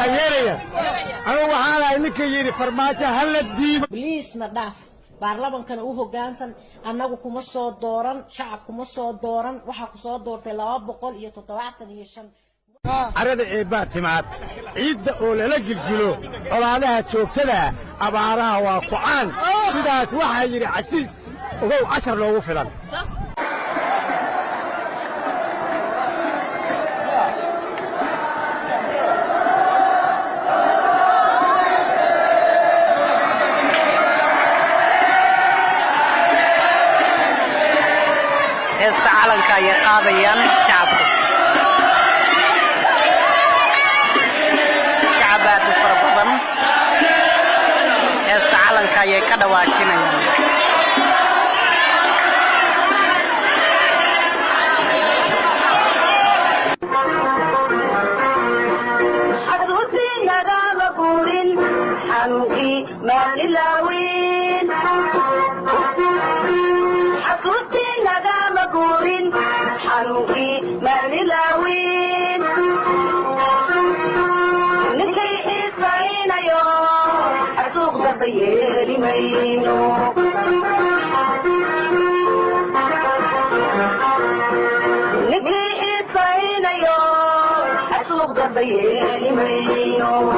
taageeraya anigu waxaan ahay ninka yiri farmaajo hal diido بليز نضاف baarlaman kan uu hoggaansan annagu kuma soo dooran shacab kuma soo dooran waxa ku soo doortay 275 arada ee baatimaad ciidda oo lala gilgilo colaadaha joogtada abaaraha waa ku caan sidaas waxa yiri casiis ogow 10 loogu filan استعلنك يا قاضيان شعبك شعبات فربضن استعلنك يا كدواشين حدوثي ندام بورين حنقي ما للاوين حدوثي ندام بورين حنقي ما للاوين نكي إسرائيل يوم أسوق دبيري مينو نكي إسرائيل يوم أسوق دبيري مينو